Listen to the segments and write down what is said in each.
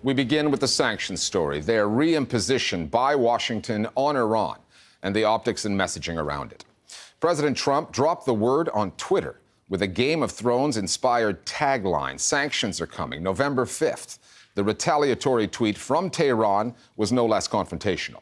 We begin with the sanctions story, their reimposition by Washington on Iran and the optics and messaging around it. President Trump dropped the word on Twitter with a Game of Thrones-inspired tagline, "Sanctions are coming, November 5th. The retaliatory tweet from Tehran was no less confrontational.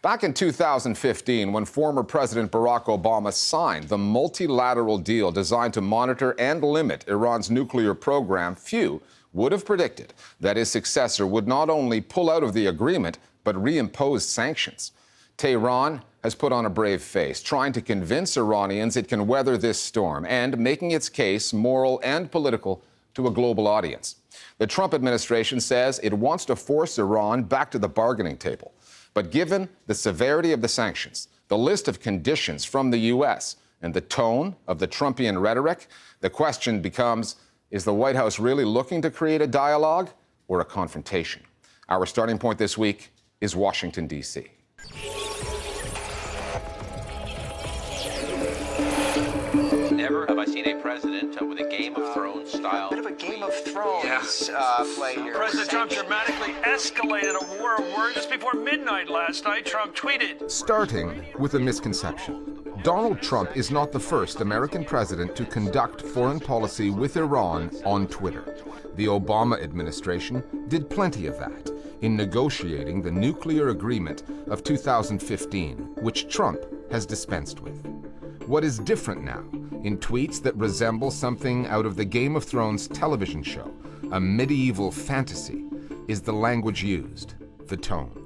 Back in 2015, when former President Barack Obama signed the multilateral deal designed to monitor and limit Iran's nuclear program, few would have predicted that his successor would not only pull out of the agreement, but reimpose sanctions. Tehran has put on a brave face, trying to convince Iranians it can weather this storm and making its case, moral and political, to a global audience. The Trump administration says it wants to force Iran back to the bargaining table. But given the severity of the sanctions, the list of conditions from the U.S., and the tone of the Trumpian rhetoric, the question becomes, is the White House really looking to create a dialogue or a confrontation? Our starting point this week is Washington, D.C. Never have I seen a president with a Game of Thrones style. Bit of a Game of Thrones play here. President Trump dramatically escalated a war of words just before midnight last night. Trump tweeted. Starting with a misconception. Donald Trump is not the first American president to conduct foreign policy with Iran on Twitter. The Obama administration did plenty of that in negotiating the nuclear agreement of 2015, which Trump has dispensed with. What is different now, in tweets that resemble something out of the Game of Thrones television show, a medieval fantasy, is the language used, the tone.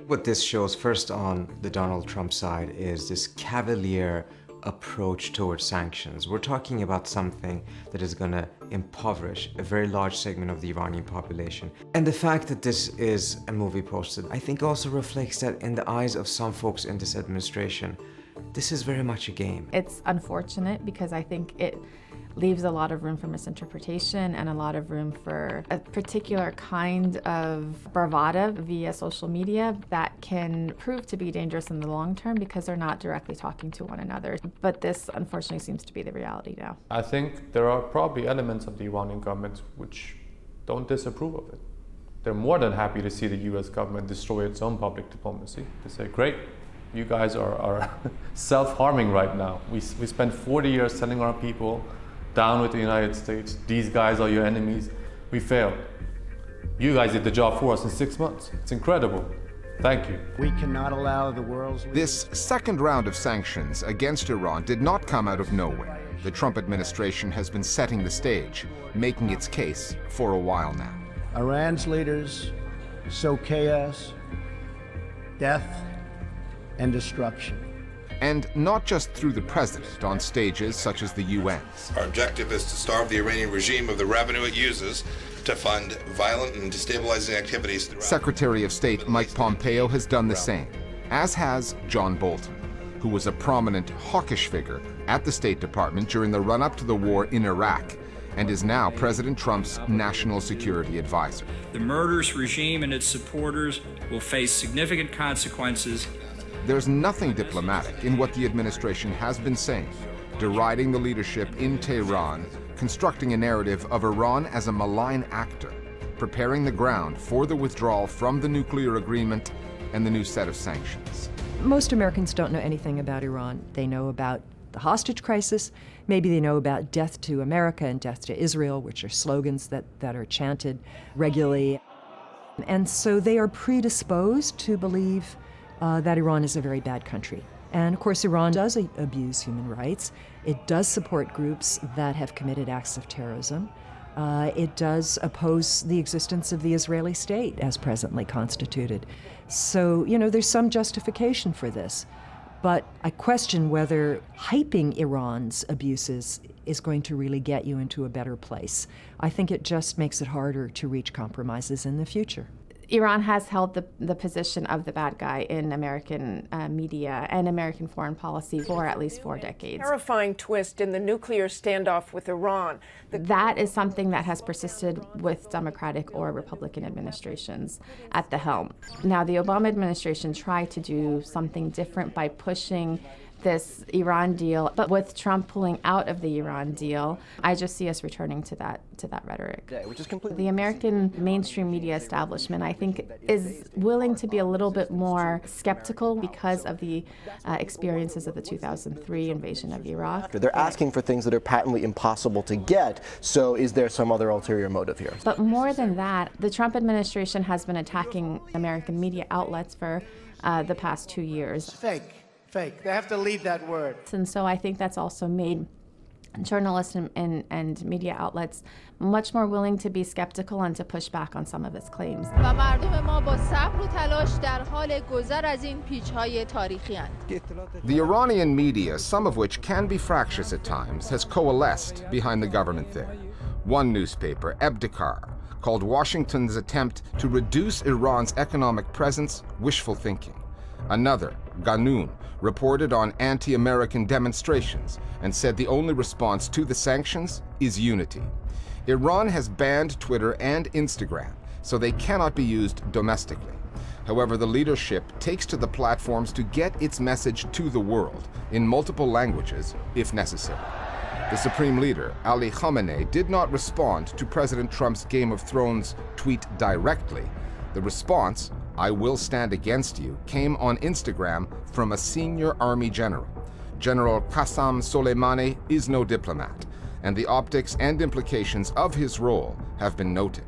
What this shows first on the Donald Trump side is this cavalier approach towards sanctions. We're talking about something that is going to impoverish a very large segment of the Iranian population. And the fact that this is a movie posted, I think also reflects that in the eyes of some folks in this administration, this is very much a game. It's unfortunate because I think it leaves a lot of room for misinterpretation and a lot of room for a particular kind of bravado via social media that can prove to be dangerous in the long term because they're not directly talking to one another. But this unfortunately seems to be the reality now. I think there are probably elements of the Iranian government which don't disapprove of it. They're more than happy to see the US government destroy its own public diplomacy. They say, great, you guys are self-harming right now. We spent 40 years telling our people down with the United States, these guys are your enemies. We failed. You guys did the job for us in 6 months. It's incredible. Thank you. We cannot allow the world's... This second round of sanctions against Iran did not come out of nowhere. The Trump administration has been setting the stage, making its case for a while now. Iran's leaders sow chaos, death, and destruction. And not just through the president on stages such as the UN's. Our objective is to starve the Iranian regime of the revenue it uses to fund violent and destabilizing activities. Secretary of State Mike Pompeo has done the same, as has John Bolton, who was a prominent hawkish figure at the State Department during the run-up to the war in Iraq and is now President Trump's national security advisor. The murderous regime and its supporters will face significant consequences. There's nothing diplomatic in what the administration has been saying, deriding the leadership in Tehran, constructing a narrative of Iran as a malign actor, preparing the ground for the withdrawal from the nuclear agreement and the new set of sanctions. Most Americans don't know anything about Iran. They know about the hostage crisis. Maybe they know about death to America and death to Israel, which are slogans that are chanted regularly. And so they are predisposed to believe that Iran is a very bad country. And of course, Iran does abuse human rights. It does support groups that have committed acts of terrorism. It does oppose the existence of the Israeli state as presently constituted. So, there's some justification for this. But I question whether hyping Iran's abuses is going to really get you into a better place. I think it just makes it harder to reach compromises in the future. Iran has held the position of the bad guy in American media and American foreign policy for at least 4 decades. Terrifying twist in the nuclear standoff with Iran. That is something that has persisted with Democratic or Republican administrations at the helm. Now, the Obama administration tried to do something different by pushing this Iran deal. But with Trump pulling out of the Iran deal, I just see us returning to that rhetoric. Which is completely. The American mainstream media establishment, I think, is willing to be a little bit more skeptical because of the experiences of the 2003 invasion of Iraq. They're asking for things that are patently impossible to get. So is there some other ulterior motive here? But more than that, the Trump administration has been attacking American media outlets for the past 2 years. Fake. They have to leave that word. And so I think that's also made journalists and media outlets much more willing to be skeptical and to push back on some of his claims. The Iranian media, some of which can be fractious at times, has coalesced behind the government there. One newspaper, Ebdikar, called Washington's attempt to reduce Iran's economic presence wishful thinking. Another, Ghanun, reported on anti-American demonstrations and said the only response to the sanctions is unity. Iran has banned Twitter and Instagram, so they cannot be used domestically. However, the leadership takes to the platforms to get its message to the world in multiple languages, if necessary. The Supreme Leader, Ali Khamenei, did not respond to President Trump's Game of Thrones tweet directly. The response, "I will stand against you," came on Instagram from a senior army general. General Qasem Soleimani is no diplomat, and the optics and implications of his role have been noted.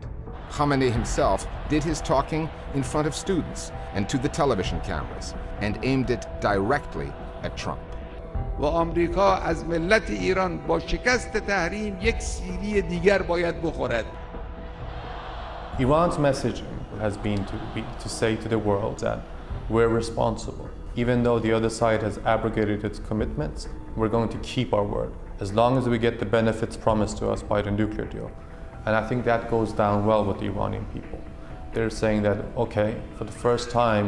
Khamenei himself did his talking in front of students and to the television cameras, and aimed it directly at Trump. و آمریکا از ملت ایران با شکست تحریم یک سیلی دیگر باید بخورد. Iran's messaging has been to say to the world that we're responsible. Even though the other side has abrogated its commitments, we're going to keep our word as long as we get the benefits promised to us by the nuclear deal. And I think that goes down well with the Iranian people. They're saying that, okay, for the first time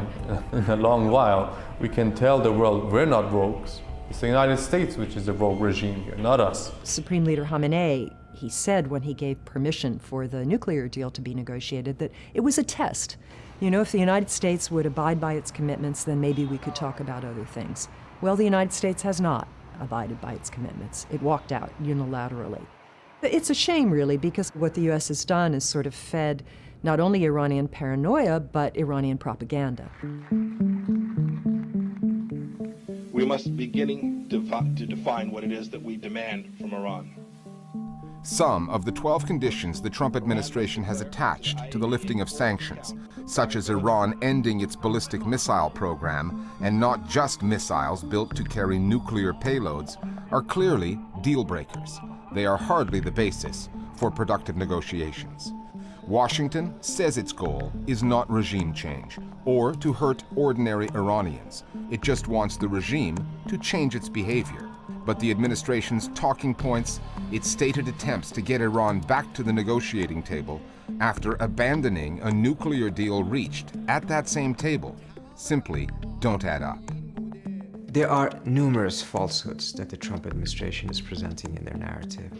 in a long while, we can tell the world we're not rogues. It's the United States which is the rogue regime here, not us. Supreme Leader Khamenei, he said when he gave permission for the nuclear deal to be negotiated that it was a test. You know, if the United States would abide by its commitments, then maybe we could talk about other things. Well, the United States has not abided by its commitments. It walked out unilaterally. It's a shame, really, because what the U.S. has done is sort of fed not only Iranian paranoia, but Iranian propaganda. We must be beginning to define what it is that we demand from Iran. Some of the 12 conditions the Trump administration has attached to the lifting of sanctions, such as Iran ending its ballistic missile program, and not just missiles built to carry nuclear payloads, are clearly deal breakers. They are hardly the basis for productive negotiations. Washington says its goal is not regime change or to hurt ordinary Iranians. It just wants the regime to change its behavior. But the administration's talking points, its stated attempts to get Iran back to the negotiating table after abandoning a nuclear deal reached at that same table, simply don't add up. There are numerous falsehoods that the Trump administration is presenting in their narrative.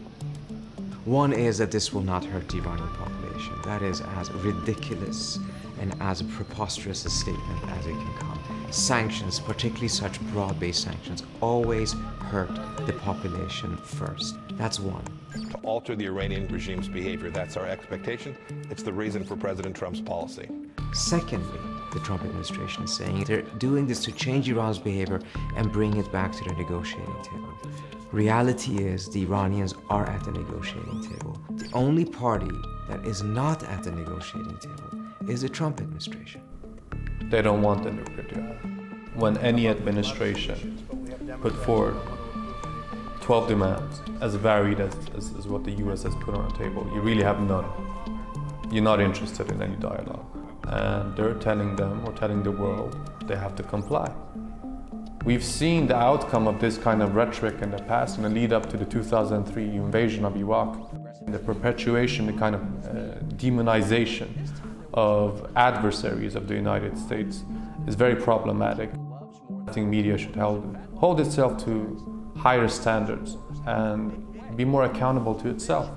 One is that this will not hurt the Iranian population. That is as ridiculous and as preposterous a statement as it can come. Sanctions, particularly such broad-based sanctions, always hurt the population first. That's one. To alter the Iranian regime's behavior, that's our expectation. It's the reason for President Trump's policy. Secondly, the Trump administration is saying they're doing this to change Iran's behavior and bring it back to the negotiating table. Reality is the Iranians are at the negotiating table. The only party that is not at the negotiating table is the Trump administration. They don't want the nuclear deal. When any administration put forward 12 demands as varied as what the US has put on the table, you really have none. You're not interested in any dialogue. And they're telling them, or telling the world, they have to comply. We've seen the outcome of this kind of rhetoric in the past in the lead up to the 2003 invasion of Iraq. The perpetuation, the kind of demonization of adversaries of the United States is very problematic. I think media should hold itself to higher standards and be more accountable to itself.